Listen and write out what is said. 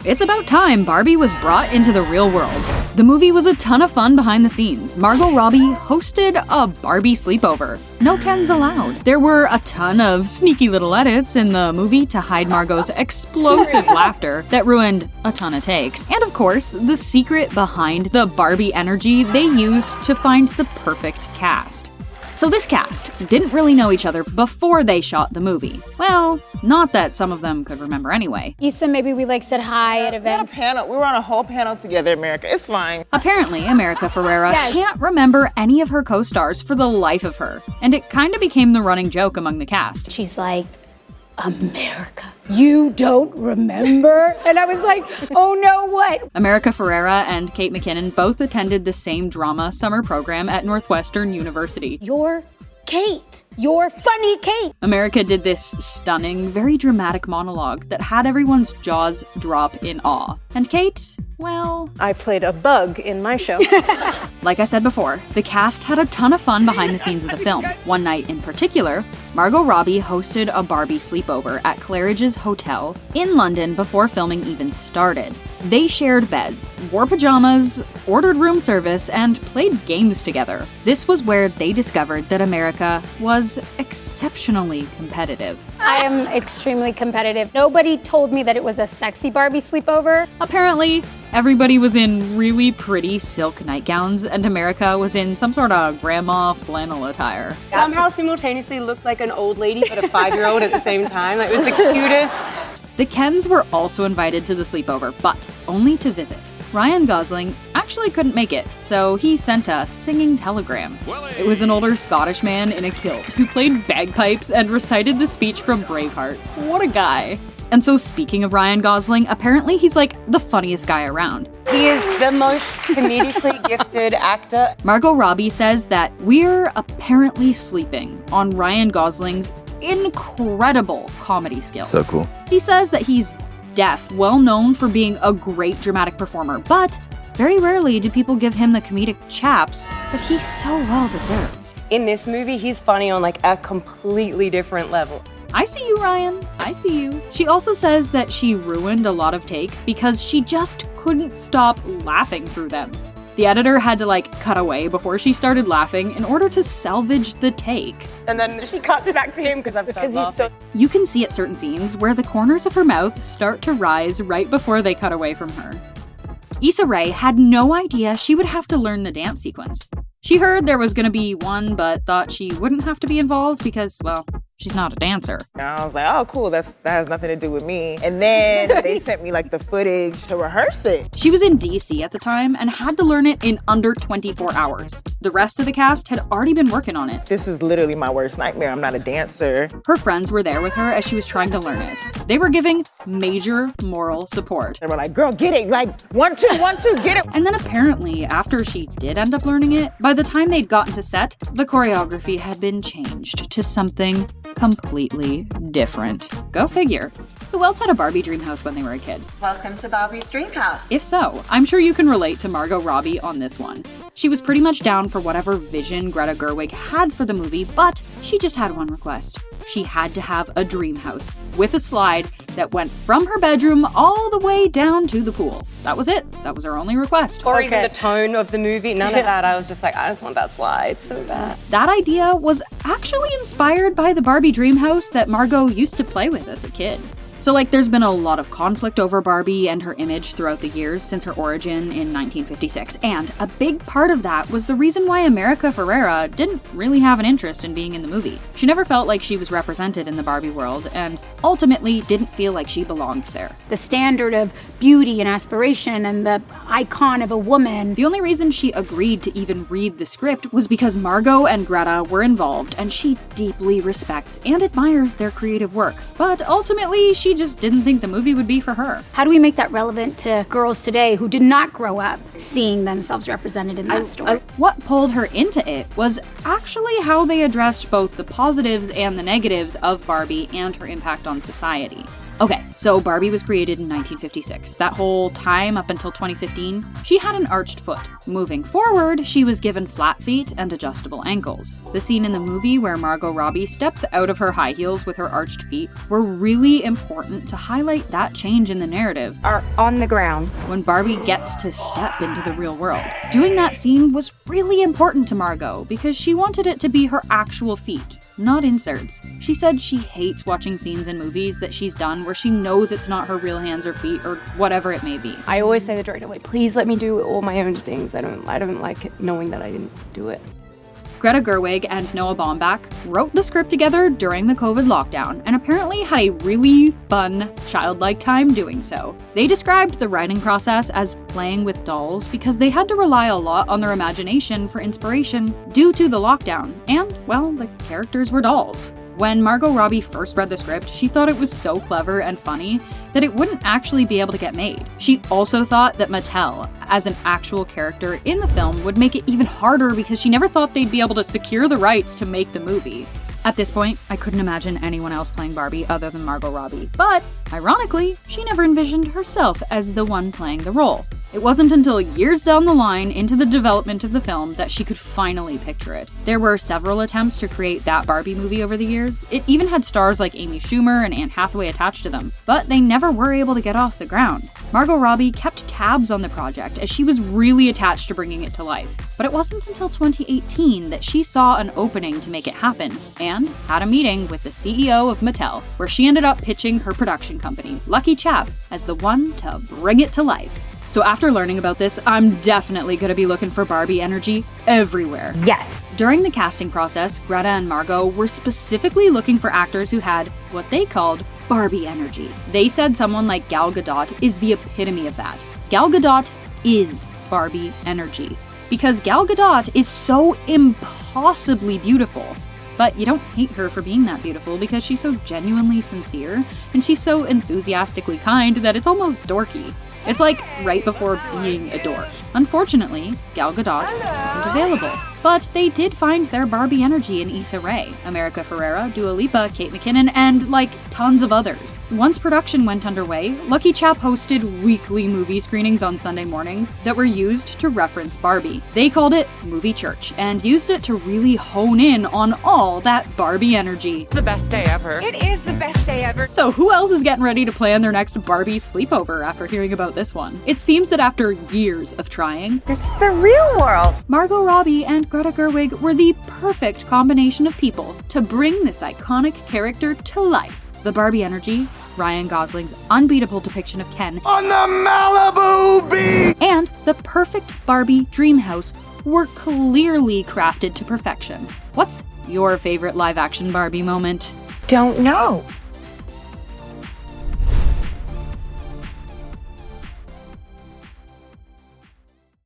It's about time Barbie was brought into the real world. The movie was a ton of fun behind the scenes. Margot Robbie hosted a Barbie sleepover. No Kens allowed. There were a ton of sneaky little edits in the movie to hide Margot's explosive laughter that ruined a ton of takes. And of course, the secret behind the Barbie Energy they used to find the perfect cast. So this cast didn't really know each other before they shot the movie. Well, not that some of them could remember anyway. Issa, maybe we said hi at events. We were on a whole panel together, America. It's fine. Apparently, America Ferrera can't remember any of her co-stars for the life of her. And it kinda became the running joke among the cast. She's like, America, you don't remember? And I was like, oh no, what? America Ferrera and Kate McKinnon both attended the same drama summer program at Northwestern University. You're Kate. You're funny Kate. America did this stunning, very dramatic monologue that had everyone's jaws drop in awe. And Kate, well... I played a bug in my show. Like I said before, the cast had a ton of fun behind the scenes of the film. One night in particular, Margot Robbie hosted a Barbie sleepover at Claridge's Hotel in London before filming even started. They shared beds, wore pajamas, ordered room service, and played games together. This was where they discovered that America was exceptionally competitive. I am extremely competitive. Nobody told me that it was a sexy Barbie sleepover. Apparently, everybody was in really pretty silk nightgowns, and America was in some sort of grandma flannel attire. Somehow simultaneously looked like an old lady but a 5-year-old at the same time. It was the cutest. The Kens were also invited to the sleepover, but only to visit. Ryan Gosling actually couldn't make it, so he sent a singing telegram. It was an older Scottish man in a kilt who played bagpipes and recited the speech from Braveheart. What a guy. And so speaking of Ryan Gosling, apparently he's like the funniest guy around. He is the most comedically gifted actor. Margot Robbie says that we're apparently sleeping on Ryan Gosling's incredible comedy skills. So cool. He says that he's deaf, well known for being a great dramatic performer, but very rarely do people give him the comedic chaps that he so well deserves. In this movie, he's funny on like a completely different level. I see you, Ryan. I see you. She also says that she ruined a lot of takes because she just couldn't stop laughing through them. The editor had to cut away before she started laughing in order to salvage the take. And then she cuts back to him because he's so... You can see at certain scenes where the corners of her mouth start to rise right before they cut away from her. Issa Rae had no idea she would have to learn the dance sequence. She heard there was going to be one, but thought she wouldn't have to be involved because, well, she's not a dancer. I was like, oh, cool, that has nothing to do with me. And then they sent me the footage to rehearse it. She was in DC at the time and had to learn it in under 24 hours. The rest of the cast had already been working on it. This is literally my worst nightmare. I'm not a dancer. Her friends were there with her as she was trying to learn it. They were giving major moral support. They were like, girl, get it. 1, 2, 1, 2, get it. And then apparently, after she did end up learning it, by the time they'd gotten to set, the choreography had been changed to something completely different. Go figure. Who else had a Barbie dream house when they were a kid? Welcome to Barbie's dream house. If so, I'm sure you can relate to Margot Robbie on this one. She was pretty much down for whatever vision Greta Gerwig had for the movie, but she just had one request. She had to have a dream house with a slide that went from her bedroom all the way down to the pool. That was it. That was her only request. Or even the tone of the movie. None of that. I was just like, I just want that slide so bad. That idea was actually inspired by the Barbie dream house that Margot used to play with as a kid. So there's been a lot of conflict over Barbie and her image throughout the years since her origin in 1956, and a big part of that was the reason why America Ferrera didn't really have an interest in being in the movie. She never felt like she was represented in the Barbie world, and ultimately didn't feel like she belonged there. The standard of beauty and aspiration and the icon of a woman. The only reason she agreed to even read the script was because Margot and Greta were involved, and she deeply respects and admires their creative work. But ultimately, she just didn't think the movie would be for her. How do we make that relevant to girls today who did not grow up seeing themselves represented in that story? What pulled her into it was actually how they addressed both the positives and the negatives of Barbie and her impact on society. Okay, so Barbie was created in 1956. That whole time up until 2015, she had an arched foot. Moving forward, she was given flat feet and adjustable ankles. The scene in the movie where Margot Robbie steps out of her high heels with her arched feet were really important to highlight that change in the narrative. Are on the ground. When Barbie gets to step into the real world. Doing that scene was really important to Margot because she wanted it to be her actual feet, not inserts. She said she hates watching scenes in movies that she's done where she knows it's not her real hands or feet or whatever it may be. I always say to the director, like, please let me do all my own things. I don't like it knowing that I didn't do it. Greta Gerwig and Noah Baumbach wrote the script together during the COVID lockdown and apparently had a really fun, childlike time doing so. They described the writing process as playing with dolls because they had to rely a lot on their imagination for inspiration due to the lockdown, and, well, the characters were dolls. When Margot Robbie first read the script, she thought it was so clever and funny that it wouldn't actually be able to get made. She also thought that Mattel, as an actual character in the film, would make it even harder because she never thought they'd be able to secure the rights to make the movie. At this point, I couldn't imagine anyone else playing Barbie other than Margot Robbie, but ironically, she never envisioned herself as the one playing the role. It wasn't until years down the line into the development of the film that she could finally picture it. There were several attempts to create that Barbie movie over the years. It even had stars like Amy Schumer and Anne Hathaway attached to them, but they never were able to get off the ground. Margot Robbie kept tabs on the project as she was really attached to bringing it to life. But it wasn't until 2018 that she saw an opening to make it happen, and had a meeting with the CEO of Mattel, where she ended up pitching her production company, Lucky Chap, as the one to bring it to life. So after learning about this, I'm definitely gonna be looking for Barbie Energy everywhere. Yes. During the casting process, Greta and Margot were specifically looking for actors who had what they called Barbie Energy. They said someone like Gal Gadot is the epitome of that. Gal Gadot is Barbie Energy. Because Gal Gadot is so impossibly beautiful. But you don't hate her for being that beautiful because she's so genuinely sincere, and she's so enthusiastically kind that it's almost dorky. It's like right before being a dork. Unfortunately, Gal Gadot wasn't available. But they did find their Barbie Energy in Issa Rae, America Ferrera, Dua Lipa, Kate McKinnon, and, tons of others. Once production went underway, Lucky Chap hosted weekly movie screenings on Sunday mornings that were used to reference Barbie. They called it Movie Church, and used it to really hone in on all that Barbie energy. The best day ever. It is the best day ever. So who else is getting ready to plan their next Barbie sleepover after hearing about this one? It seems that after years of trying, This is the real world. Margot Robbie and Greta Gerwig were the perfect combination of people to bring this iconic character to life. The Barbie Energy, Ryan Gosling's unbeatable depiction of Ken, On the Malibu Beach! and the perfect Barbie dream house were clearly crafted to perfection. What's your favorite live-action Barbie moment? Don't know.